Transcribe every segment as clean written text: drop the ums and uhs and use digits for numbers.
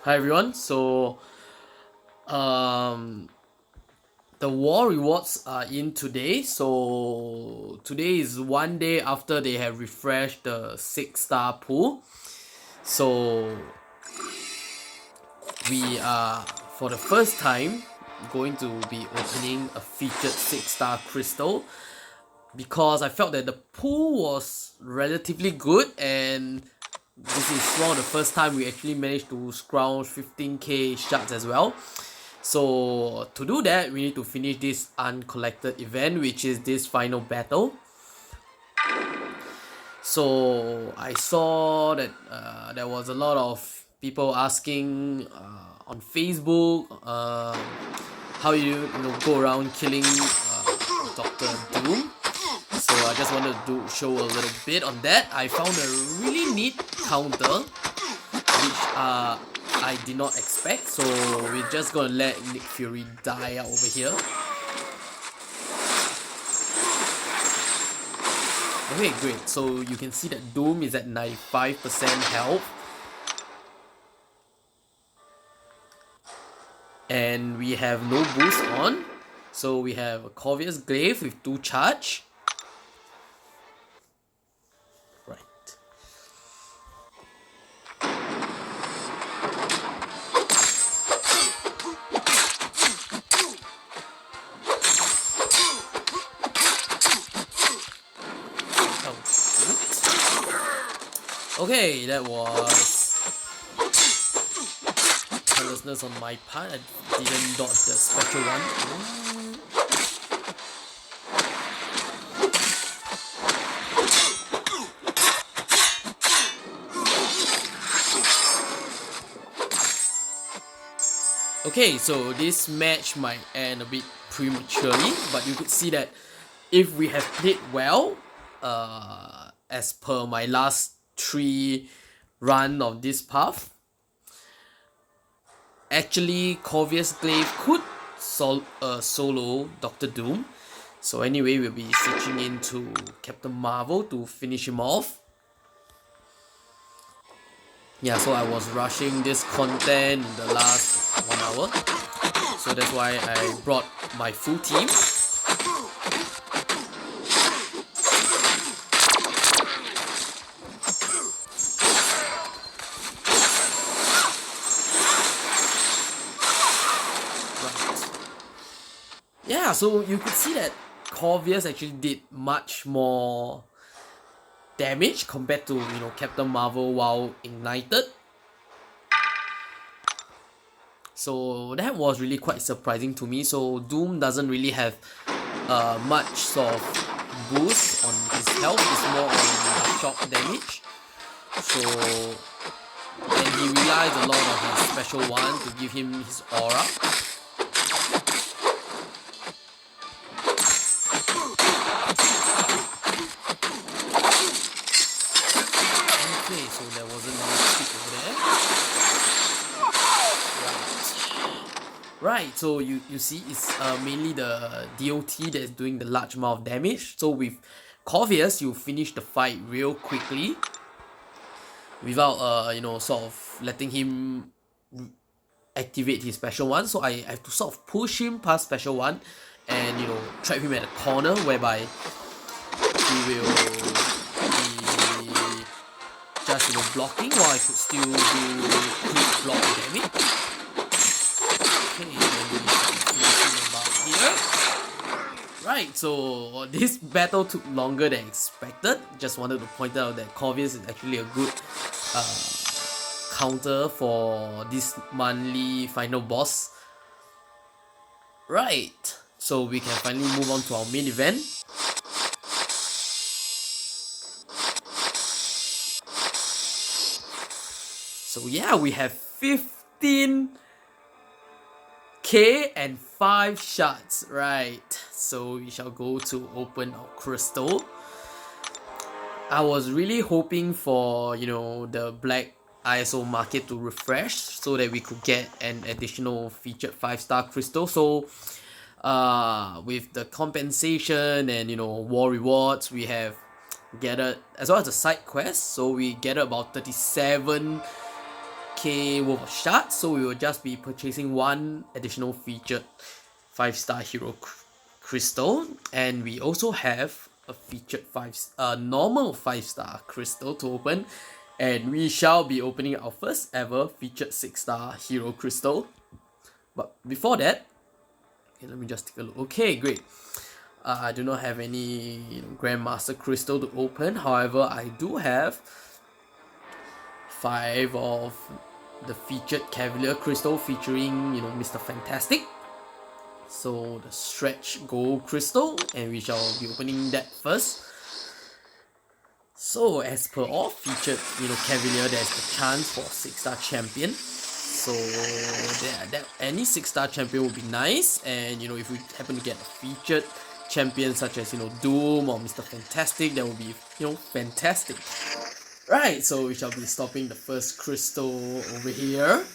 Hi everyone. Um, the war rewards are in today. So today is one day after they have refreshed the 6-star pool. So we are for the first time going to be opening a featured 6-star crystal because I felt that the pool was relatively good, and this is one of the first time we actually managed to scrounge 15k shards as well. So to do that, we need to finish this uncollected event, which is this final battle. So I saw that there was a lot of people asking on Facebook how you go around killing Doctor Doom. So I just wanted to show a little bit on that. I found a really neat counter, which I did not expect. So we're just gonna let Nick Fury die out over here. Okay, great. So you can see that Doom is at 95% health. And we have no boost on. So we have a Cavalier's Glaive with 2 charge. Right. Okay, that was carelessness on my part. I didn't dodge the special one. Okay, so this match might end a bit prematurely, but you could see that if we have played well, as per my last 3 run of this path, actually Cavalier's Glaive could solo Doctor Doom. So anyway, we'll be switching into Captain Marvel to finish him off. Yeah, so I was rushing this content in the last 1 hour. So that's why I brought my full team. Yeah, so you could see that Cavalier's actually did much more damage compared to Captain Marvel while ignited. So that was really quite surprising to me. So Doom doesn't really have much sort of boost on his health. It's more on shock damage. So and he relies a lot on his special one to give him his aura. Okay, so there wasn't any stick over there. Right, so you see it's mainly the DOT that is doing the large amount of damage. So with Cavalier's, you finish the fight real quickly without sort of letting him activate his special one. So I have to sort of push him past special one and trap him at a corner whereby he will be just blocking while I could still do quick block damage. Okay, then we finishing about here. Right, so this battle took longer than expected. Just wanted to point out that Cavalier's is actually a good counter for this monthly final boss. Right, so we can finally move on to our main event. So yeah, we have 15k and 5 shots. Right, so we shall go to open our crystal. I was really hoping for the black ISO market to refresh so that we could get an additional featured 5-star crystal. So with the compensation and war rewards, we have gathered, as well as the side quest, so we gathered about 37k 5k worth of shards, so we will just be purchasing one additional featured 5-star hero crystal, and we also have a featured normal 5-star crystal to open, and we shall be opening our first ever featured 6-star hero crystal. But before that, okay, let me just take a look. Okay, great. I do not have any Grandmaster crystal to open. However, I do have 5 of the featured Cavalier crystal featuring Mr. Fantastic. So the stretch gold crystal, and we shall be opening that first. So as per all featured Cavalier, there's the chance for 6-star champion. So that any 6-star champion would be nice, and if we happen to get a featured champion such as Doom or Mr. Fantastic, that would be fantastic. Right, so we shall be stopping the first crystal over here.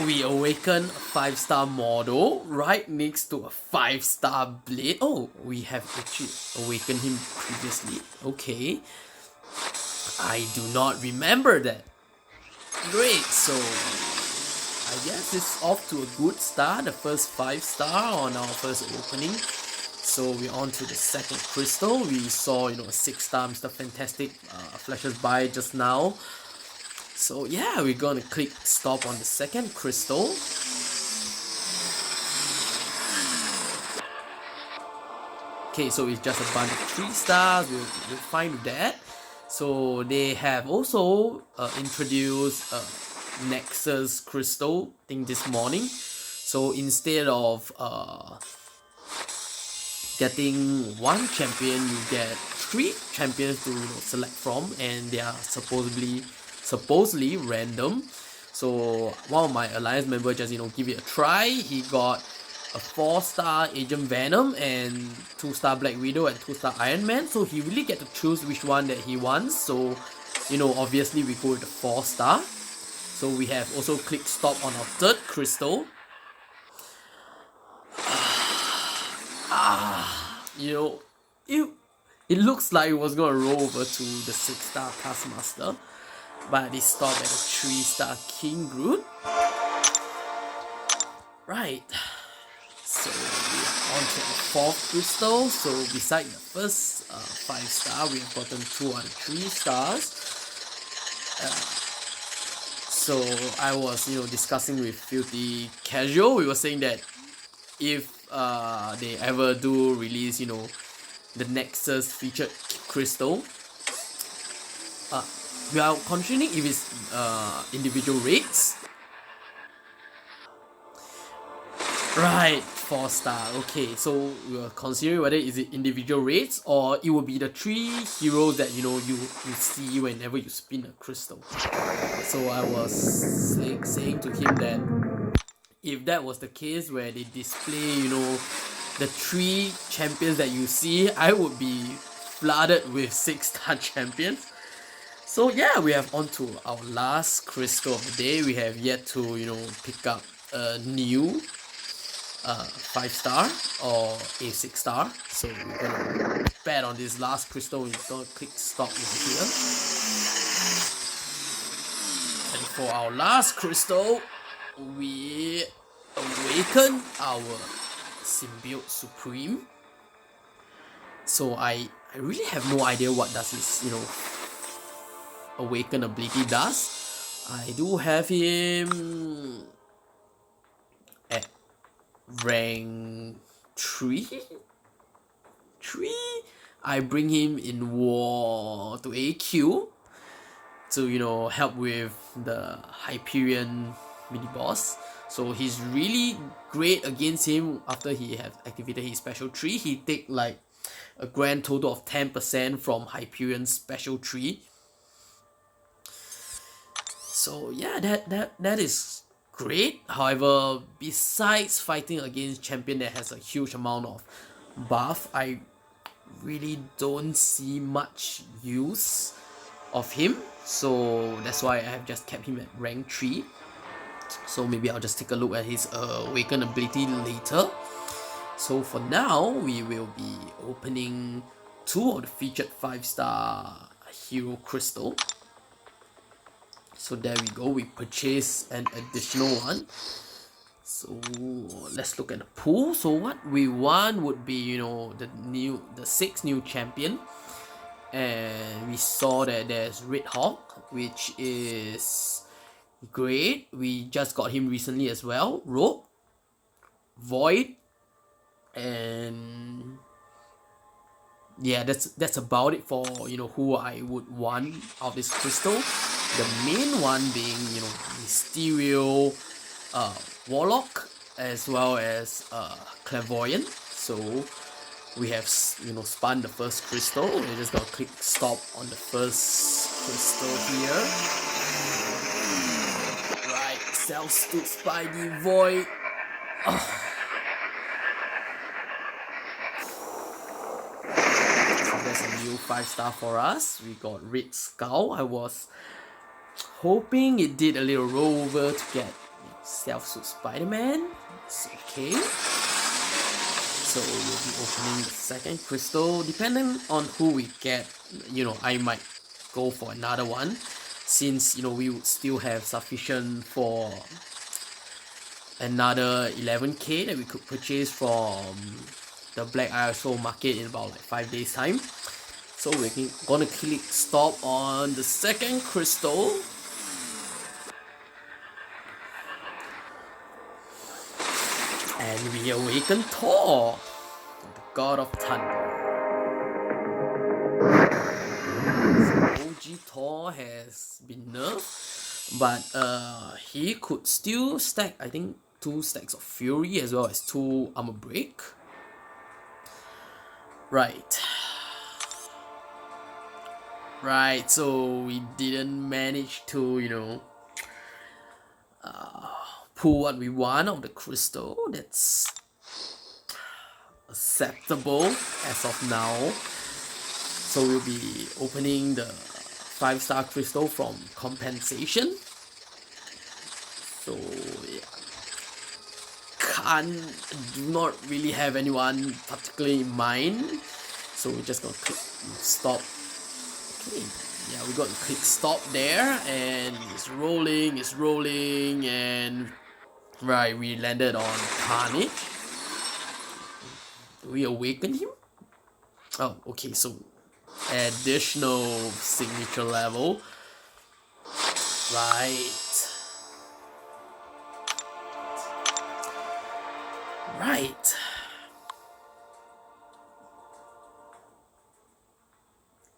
We awaken a 5-star model right next to a 5-star blade. Oh, we have actually awakened him previously. Okay. I do not remember that. Great, so I guess it's off to a good start. The first 5-star on our first opening. So we're on to the second crystal. We saw, a 6-star Mr. Fantastic flashes by just now. So yeah, we're gonna click stop on the second crystal. Okay, so it's just a bunch of 3 stars. We're fine with that. So they have also introduced Nexus crystal thing this morning. So instead of getting 1 champion, you get 3 champions to select from, and they are supposedly random. So one of my alliance members just give it a try. He got a 4-star Agent Venom and 2-star Black Widow and 2-star Iron Man, so he really get to choose which one that he wants. So obviously we go with the 4-star. So we have also clicked stop on our third crystal. It looks like it was gonna roll over to the 6-star Taskmaster, but it stopped at a 3-star King Groot. Right. So we are on to the 4th crystal. So beside the first 5-star, we have gotten 2 out of 3 stars. So I was discussing with Filthy Casual. We were saying that if they ever do release the Nexus featured crystal, we are considering if it's individual rates. Right, 4-star. Okay, so we are considering whether is it individual rates or it will be the 3 heroes that you see whenever you spin a crystal. So I was saying to him that if that was the case where they display the 3 champions that you see, I would be flooded with 6-star champions. So yeah, we have on to our last crystal of the day. We have yet to pick up a new 5-star or a 6-star. So we're gonna bet on this last crystal. We're gonna click stop over here. And for our last crystal, we awaken our Symbiote Supreme. So I really have no idea what does this awaken ability does. I do have him at rank 3. I bring him in war to AQ to help with the Hyperion mini boss. So he's really great against him. After he has activated his special tree, he take like a grand total of 10% from Hyperion's special tree. So yeah, that is great. However, besides fighting against champion that has a huge amount of buff, I really don't see much use of him. So that's why I have just kept him at rank 3. So maybe I'll just take a look at his awaken ability later. So for now, we will be opening 2 of the featured 5-star hero crystal. So there we go, we purchased an additional one. So let's look at the pool. So what we want would be, you know, the 6 new champion. And we saw that there's Red Hawk, which is great. We just got him recently as well. Rogue, Void, and yeah, that's about it for, you know, who I would want of this crystal. The main one being, you know, Mysterio, Warlock, as well as Clairvoyant. So we have, you know, spun the first crystal. We're just gonna click stop on the first crystal here. Right, Self-Stood Spidey Void. Oh. So that's a new 5-star for us. We got Red Skull. I was hoping it did a little rover to get Self-Suit Spider-Man. It's okay. So we'll be opening the second crystal. Depending on who we get, you know, I might go for another one, since, you know, we would still have sufficient for another 11k that we could purchase from the Black ISO market in about like 5 days time. So we're gonna click stop on the second crystal. And we awaken Thor, the god of thunder. So OG Thor has been nerfed, but he could still stack, I think, 2 stacks of Fury as well as 2 armor break. Right, so we didn't manage to, you know, pull what we want of the crystal. That's acceptable as of now. So we'll be opening the 5-star crystal from compensation. So yeah, do not really have anyone particularly in mind. So we're just gonna click stop. Okay, yeah, we got to click stop there, and it's rolling, and right, we landed on Carnage. Do we awaken him? Oh, okay, so additional signature level. Right.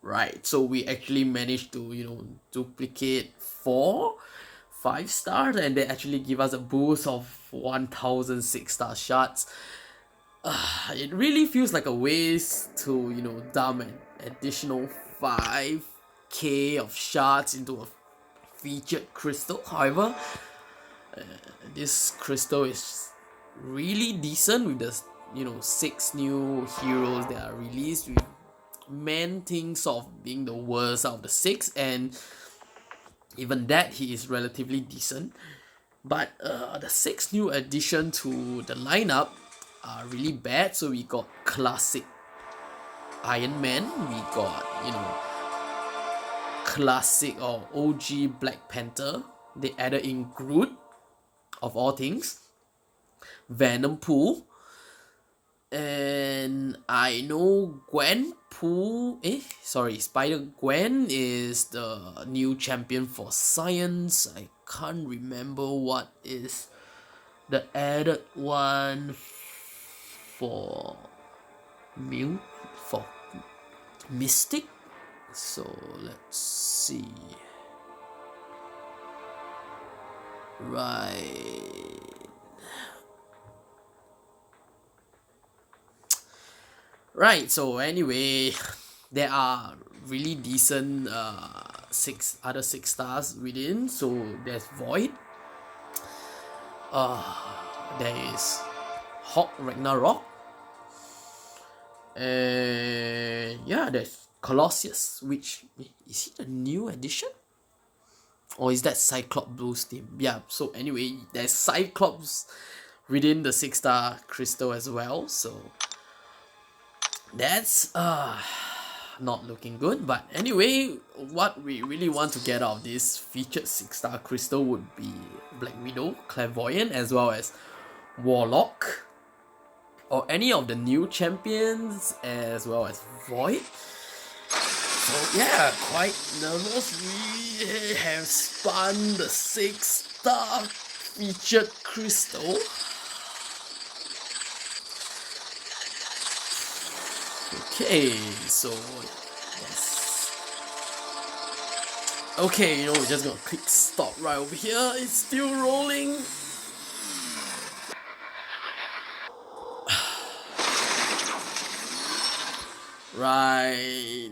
Right, so we actually managed to, you know, duplicate 4 5-stars, and they actually give us a boost of 1000 6-star shots. It really feels like a waste to, you know, dump an additional 5k of shots into a featured crystal. However, this crystal is really decent with the, you know, 6 new heroes that are released, with Man Thing sort of being the worst out of the 6, and even that he is relatively decent. But the 6 new addition to the lineup are really bad. So we got classic Iron Man, we got, you know, classic or OG Black Panther. They added in Groot, of all things, Venom Pool, and I know Spider-Gwen is the new champion for Science. I can't remember what is the added one for Mystic. So let's see. Right, so anyway, there are really decent 6 other 6-stars within. So there's Void, there is Hawk Ragnarok, and yeah, there's Colossus, which is he a new addition? Or is that Cyclops Blue's team? Yeah, so anyway, there's Cyclops within the 6-star crystal as well. So that's not looking good. But anyway, what we really want to get out of this featured 6-star crystal would be Black Widow, Clairvoyant, as well as Warlock, or any of the new champions, as well as Void. So yeah, quite nervous. We have spun the 6-star featured crystal. Okay, so yes. Okay, you know, we're just gonna click stop right over here. It's still rolling. Right.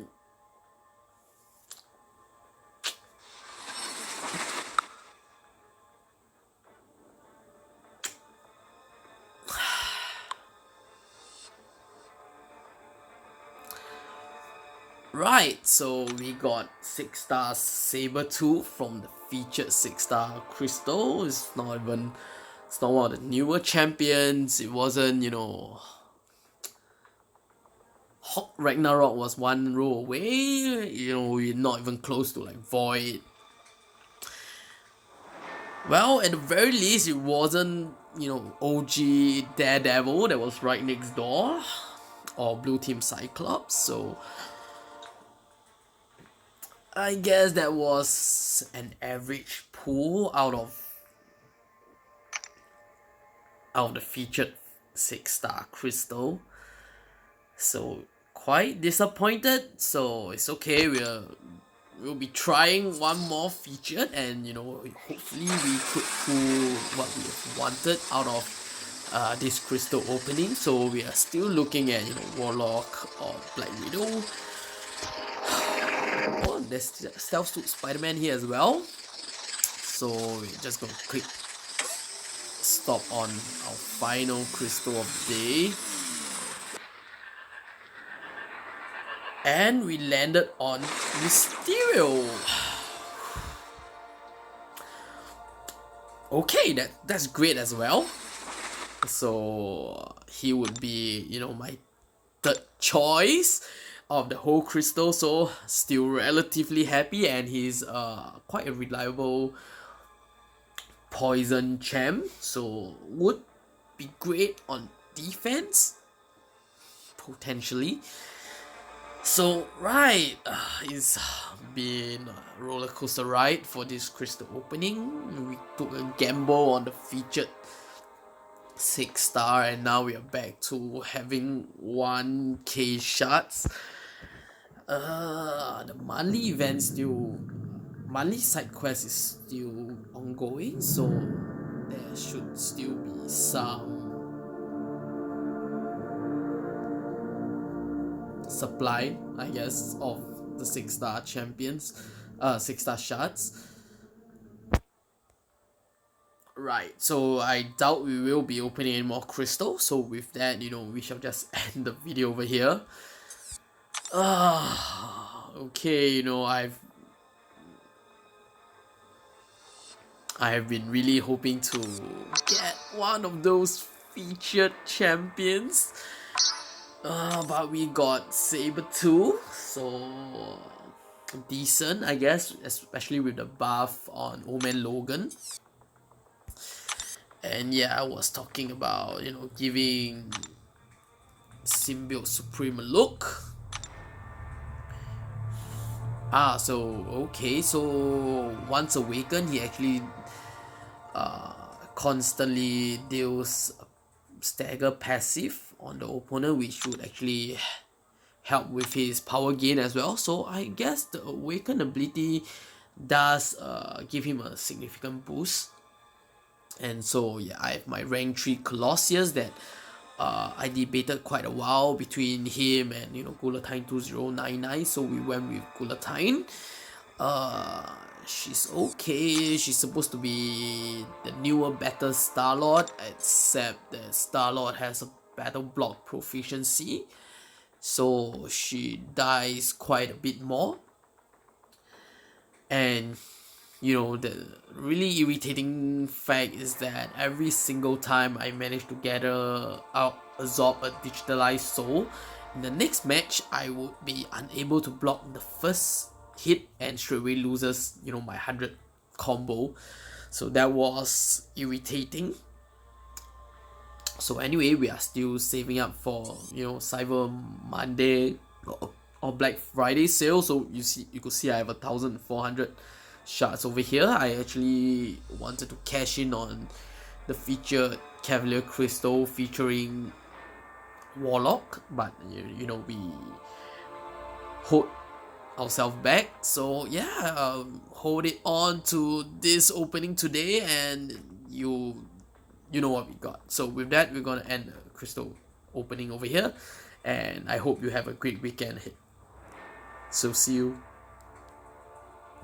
Right, so we got 6-star Sabertooth from the featured 6-star crystal. It's not one of the newer champions. It wasn't, you know, Hawk Ragnarok was one row away. You know, we're not even close to like Void. Well, at the very least, it wasn't, you know, OG Daredevil that was right next door, or Blue Team Cyclops. So I guess that was an average pull out of the featured 6-star crystal. So quite disappointed. So it's okay. We'll be trying one more featured, and you know, hopefully we could pull what we have wanted out of this crystal opening. So we are still looking at, you know, Warlock or Black Widow. Oh, there's Stealth Suit Spider-Man here as well. So we're just gonna click stop on our final crystal of the day. And we landed on Mysterio. Okay, that's great as well. So he would be, you know, my third choice of the whole crystal. So still relatively happy, and he's quite a reliable poison champ. So would be great on defense potentially. So right, it's been a roller coaster ride for this crystal opening. We took a gamble on the featured 6-star, and now we are back to having 1k shots. The monthly monthly side quest is still ongoing, so there should still be some supply, I guess, of the 6-star champions, 6-star shards. Right, so I doubt we will be opening any more crystals. So with that, you know, we shall just end the video over here. Okay, you know, I've been really hoping to get one of those featured champions. But we got Sabertooth, so decent, I guess, especially with the buff on Old Man Logan. And yeah, I was talking about, you know, giving Symbiote Supreme a look. So okay, so once awakened, he actually constantly deals stagger passive on the opponent, which should actually help with his power gain as well. So I guess the awaken ability does give him a significant boost. And so yeah, I have my rank 3 Colossus that I debated quite a while between him and, you know, Guillotine 2099. So we went with Guillotine. She's okay. She's supposed to be the newer, better Star-Lord, except that Star-Lord has a battle block proficiency, so she dies quite a bit more. And you know, the really irritating fact is that every single time I manage to absorb a digitalized soul, in the next match I would be unable to block the first hit and straight away loses, you know, my 100 combo. So that was irritating. So anyway, we are still saving up for, you know, Cyber Monday or Black Friday sale. So you could see I have 1,400 shards over here. I actually wanted to cash in on the featured Cavalier crystal featuring Warlock, but you know, we hold ourselves back. So yeah, hold it on to this opening today, and you know what we got. So with that, we're gonna end the crystal opening over here, and I hope you have a great weekend ahead. So see you